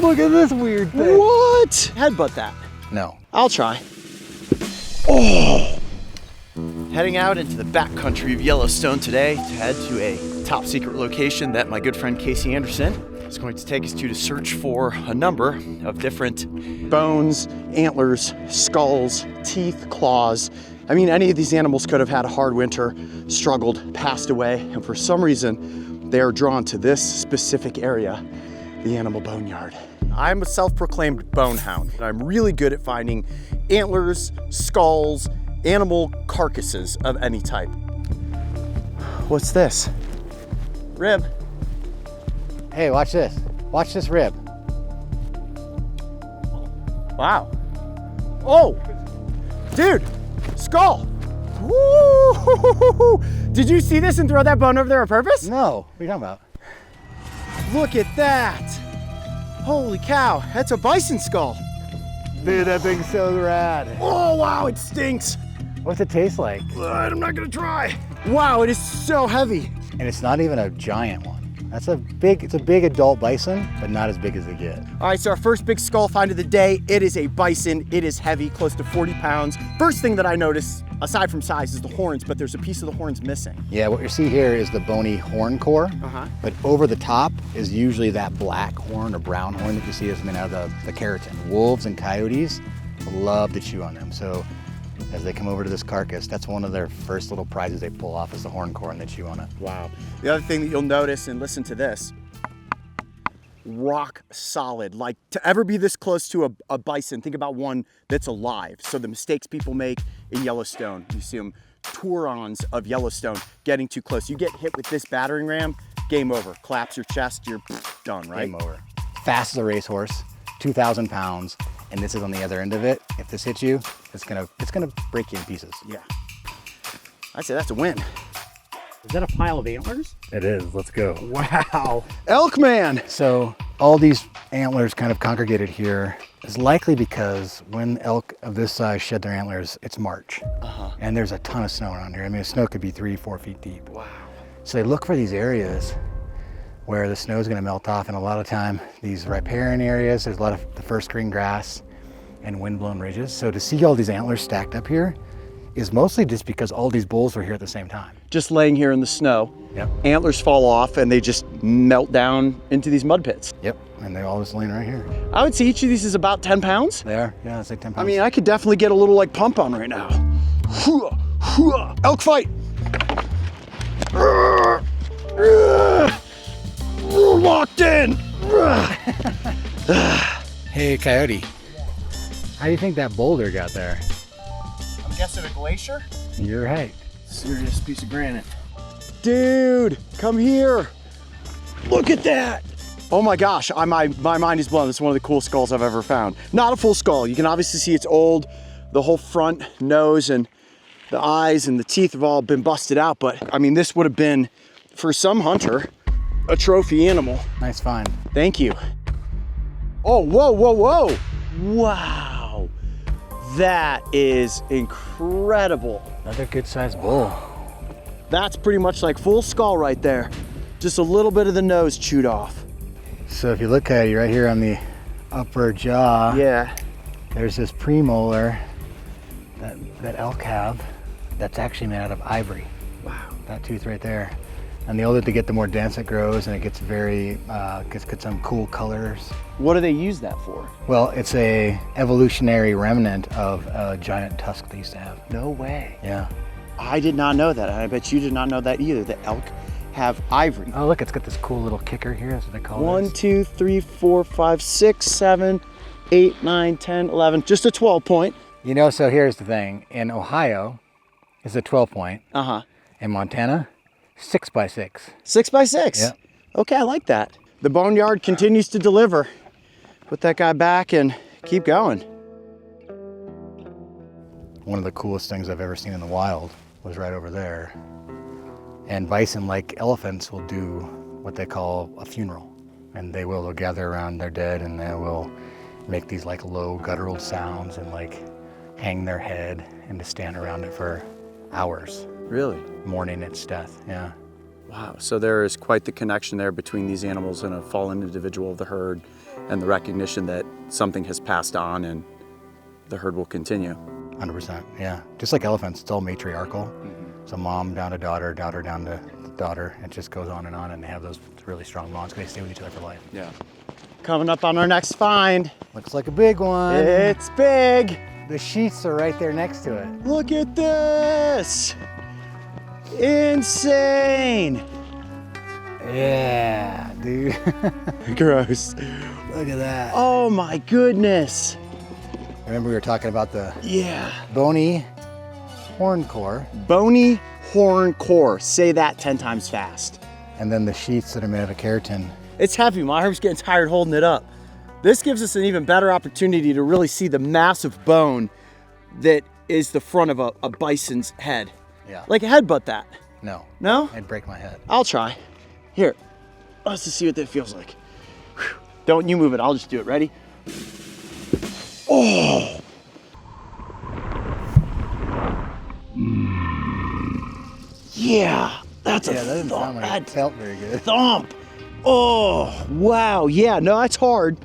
Look at this weird thing. What? Headbutt that. No. I'll try. Oh! Heading out into the backcountry of Yellowstone today to head to a top secret location that my good friend Casey Anderson is going to take us to search for a number of different bones, antlers, skulls, teeth, claws. I mean, any of these animals could have had a hard winter, struggled, passed away, and for some reason, they are drawn to this specific area, the animal boneyard. I'm a self-proclaimed bone hound. I'm really good at finding antlers, skulls, animal carcasses of any type. What's this? Rib. Hey, watch this. Watch this rib. Wow. Oh, dude, skull. Woo! Did you see this and throw that bone over there on purpose? No, what are you talking about? Look at that. Holy cow, that's a bison skull. Dude, that thing's so rad. Oh, wow, it stinks. What's it taste like? I'm not gonna try. Wow, it is so heavy. And it's not even a giant one. It's a big adult bison, but not as big as they get. All right, so our first big skull find of the day, it is a bison. It is heavy, close to 40 pounds. First thing that I notice, aside from size, is the horns, but there's a piece of the horns missing. Yeah, what you see here is the bony horn core, but over the top is usually that black horn or brown horn that you see is made out of the keratin. Wolves and coyotes love to chew on them. So as they come over to this carcass, that's one of their first little prizes they pull off is the horn core and they chew on it. Wow. The other thing that you'll notice, and listen to this, rock solid. Like to ever be this close to a bison, think about one that's alive. So the mistakes people make in Yellowstone, you see them, Turons of Yellowstone, getting too close. You get hit with this battering ram, game over. Collapse your chest, you're done, right? Game over. Fast as a racehorse, 2,000 pounds, and this is on the other end of it. If this hits you, it's gonna break you in pieces. Yeah. I'd say that's a win. Is that a pile of antlers? It is, let's go. Wow. Elk man. So all these antlers kind of congregated here is likely because when elk of this size shed their antlers, it's March. And there's a ton of snow around here. I mean, the snow could be 3-4 feet deep. Wow. So they look for these areas where the snow is going to melt off, and a lot of time these riparian areas, there's a lot of the first green grass and windblown ridges. So to see all these antlers stacked up here is mostly just because all these bulls were here at the same time. Just laying here in the snow. Yep. Antlers fall off and they just melt down into these mud pits. Yep, and they're all just laying right here. I would say each of these is about 10 pounds. They are, yeah, it's like 10 pounds. I mean, I could definitely get a little like pump on right now. Elk fight. We're locked in. Hey, Coyote, how do you think that boulder got there? I'm guessing a glacier? You're right. Serious piece of granite. Dude, come here. Look at that. Oh my gosh, my mind is blown. This is one of the coolest skulls I've ever found. Not a full skull. You can obviously see it's old. The whole front nose and the eyes and the teeth have all been busted out. But I mean, this would have been, for some hunter, a trophy animal. Nice find. Thank you. Oh, whoa, whoa, whoa. Wow. That is incredible. Another good sized bull. That's pretty much like full skull right there. Just a little bit of the nose chewed off. So if you look at it right here on the upper jaw, Yeah. there's this premolar that elk have that's actually made out of ivory. Wow. That tooth right there. And the older they get, the more dense it grows, and it gets very, gets some cool colors. What do they use that for? Well, it's a evolutionary remnant of a giant tusk they used to have. No way. Yeah. I did not know that. I bet you did not know that either. The elk have ivory. Oh, look, it's got this cool little kicker here. That's what they call it. 1, 2, 3, 4, 5, 6, 7, 8, 9, 10, 11. Just a 12 point. You know, so here's the thing. In Ohio, it's a 12 point. In Montana, 6x6. 6x6. Yeah. Okay, I like that. The boneyard continues to deliver. Put that guy back and keep going. One of the coolest things I've ever seen in the wild was right over there. And bison, like elephants, will do what they call a funeral. And they will gather around their dead and they will make these like low guttural sounds and like hang their head and to stand around it for hours. Really? Mourning its death, yeah. Wow, so there is quite the connection there between these animals and a fallen individual of the herd and the recognition that something has passed on and the herd will continue. 100%, yeah. Just like elephants, it's all matriarchal. So mom down to daughter, daughter down to daughter. It just goes on, and they have those really strong bonds because they stay with each other for life. Yeah. Coming up on our next find. Looks like a big one. It's big. The sheaths are right there next to it. Look at this. Insane. Yeah, dude. Gross. Look at that. Oh my goodness. Remember we were talking about the Yeah. bony horn core, Bony horn core. Say that 10 times fast. and then the sheaths that are made of keratin. It's heavy. My arm's getting tired holding it up. This gives us an even better opportunity to really see the massive bone that is the front of a bison's head. Yeah. Like headbutt that. No. No? I'd break my head. I'll try. Here. Let's just see what that feels like. Whew. Don't you move it. I'll just do it. Ready? Oh! Yeah, that's a Yeah, that didn't sound like it felt very good. thump. Oh, wow. Yeah, no, that's hard.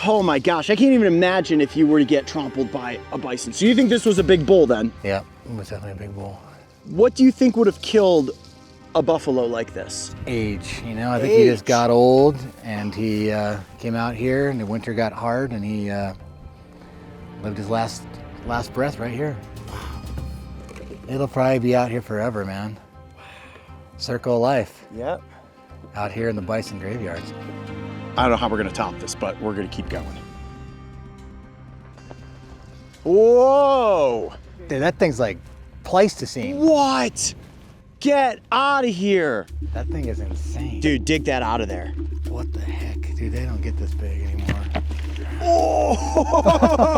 Oh my gosh, I can't even imagine if you were to get trampled by a bison. So you think this was a big bull then? Yeah, it was definitely a big bull. What do you think would have killed a buffalo like this? Age, you know, I think he just Age. got old, and he came out here, and the winter got hard, and he lived his last breath right here. It'll probably be out here forever, man. Circle of life. Yep. Out here in the bison graveyards. I don't know how we're gonna top this, but we're gonna keep going. Whoa! Dude, that thing's like Pleistocene. What? Get out of here. That thing is insane. Dude, dig that out of there. What the heck? Dude, they don't get this big anymore.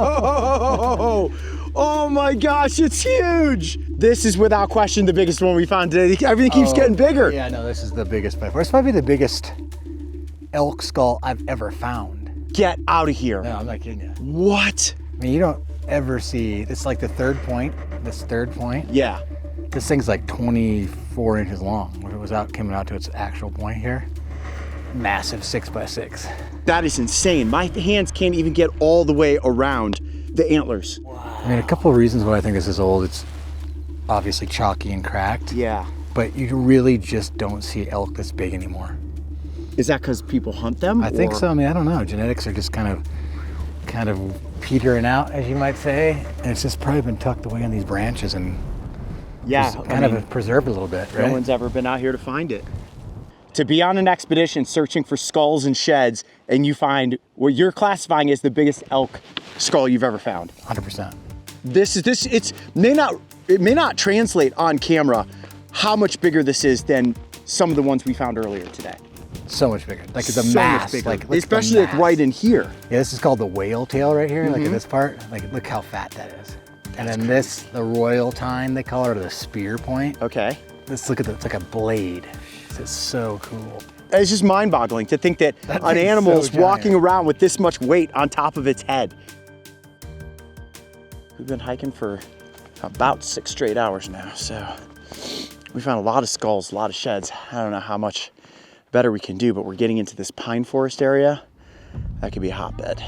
Oh! Oh my gosh, it's huge! This is without question the biggest one we found today. Everything keeps getting bigger. Yeah, no, this is the biggest by far. It's probably the biggest elk skull I've ever found. Get out of here. No, I'm not kidding you. What? I mean, you don't ever see, it's like the third point, this third point. Yeah. This thing's like 24 inches long. When it was coming out to its actual point here. Massive 6x6. That is insane. My hands can't even get all the way around the antlers. I mean, a couple of reasons why I think this is old. It's obviously chalky and cracked. Yeah. But you really just don't see elk this big anymore. Is that because people hunt them? I think or- so. I mean, I don't know. Genetics are just kind of petering out, as you might say. And it's just probably been tucked away in these branches and Yeah. just kind of preserved a little bit, right? No one's ever been out here to find it. To be on an expedition searching for skulls and sheds, and you find what you're classifying as the biggest elk skull you've ever found. 100%. It may not translate on camera how much bigger this is than some of the ones we found earlier today. So much bigger. Like it's a So mass. much bigger. Like, look at the especially like mass. right in here. Yeah, this is called the whale tail right here, like in this part. Like, look how fat that is. And then this, the royal tine, they call it, or the spear point. Okay. Let's look at that. It's like a blade. It's so cool. It's just mind-boggling to think that That an thing's animal so is giant. walking around with this much weight on top of its head. We've been hiking for about 6 straight hours now, so we found a lot of skulls, a lot of sheds. I don't know how much better we can do, but we're getting into this pine forest area. That could be a hotbed.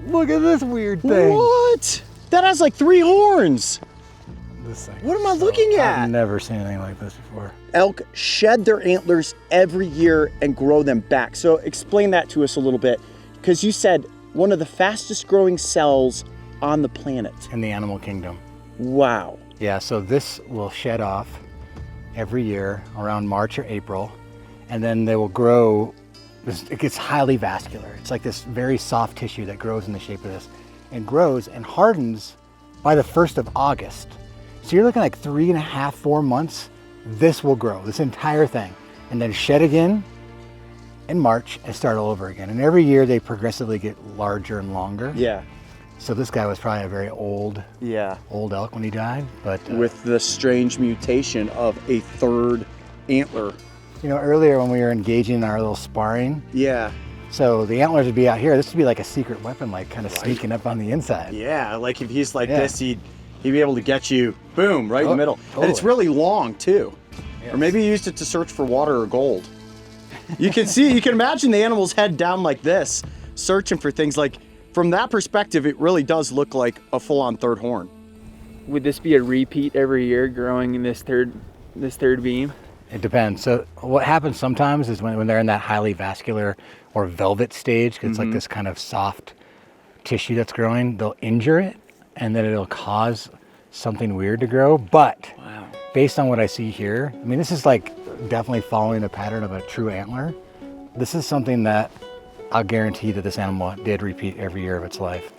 Look at this weird thing. What? That has like 3 horns. This thing. What am I looking at? I've never seen anything like this before. Elk shed their antlers every year and grow them back. So explain that to us a little bit, because you said one of the fastest growing cells on the planet. In the animal kingdom. Wow. Yeah, so this will shed off every year around March or April, and then they will grow. It gets highly vascular. It's like this very soft tissue that grows in the shape of this, and grows and hardens by the 1st of August. So you're looking like 3.5, 4 months. This will grow, this entire thing, and then shed again in March and start all over again. And every year they progressively get larger and longer. Yeah. So this guy was probably a very old elk when he died, but With the strange mutation of a 3rd antler. you know, earlier when we were engaging in our little sparring, Yeah. so the antlers would be out here. This would be like a secret weapon, like kind of sneaking up on the inside. Yeah, like if he's like Yeah. this, he'd be able to get you, boom, right in the middle. And it's totally. really long too. Yes. Or maybe he used it to search for water or gold. You can imagine the animal's head down like this, searching for things. Like, from that perspective, it really does look like a full-on third horn. Would this be a repeat every year growing in this third beam? It depends. So what happens sometimes is when they're in that highly vascular or velvet stage, 'cause it's like this kind of soft tissue that's growing, they'll injure it and then it'll cause something weird to grow. But based on what I see here, I mean, this is like definitely following the pattern of a true antler. This is something that I'll guarantee that this animal did repeat every year of its life.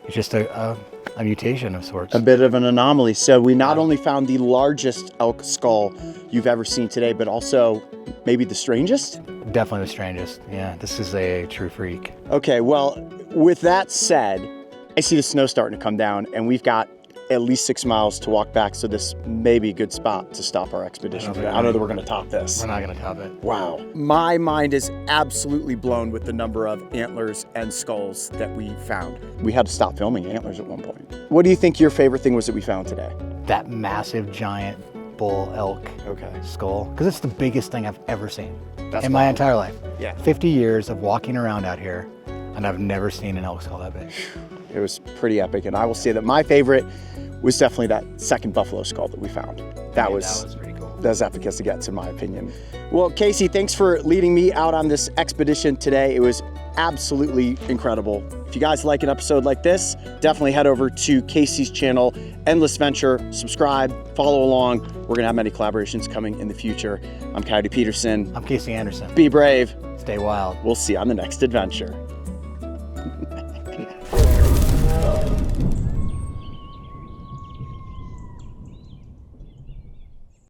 It's just a mutation of sorts. A bit of an anomaly. So we not only found the largest elk skull you've ever seen today, but also maybe the strangest? Definitely the strangest. Yeah, this is a true freak. Okay, well, with that said, I see the snow starting to come down, and we've got at least 6 miles to walk back, so this may be a good spot to stop our expedition today. I don't know that we're gonna top this. We're not gonna top it. Wow. My mind is absolutely blown with the number of antlers and skulls that we found. We had to stop filming antlers at one point. What do you think your favorite thing was that we found today? That massive giant bull elk skull, because it's the biggest thing I've ever seen in my entire life. Yeah. 50 years of walking around out here, and I've never seen an elk skull that big. It was pretty epic, and I will say that my favorite was definitely that second buffalo skull that we found. That was pretty cool. That's epic as it gets, in my opinion. Well, Casey, thanks for leading me out on this expedition today. It was absolutely incredible. If you guys like an episode like this, definitely head over to Casey's channel, Endless Venture, subscribe, follow along. We're gonna have many collaborations coming in the future. I'm Coyote Peterson. I'm Casey Anderson. Be brave. Stay wild. We'll see you on the next adventure.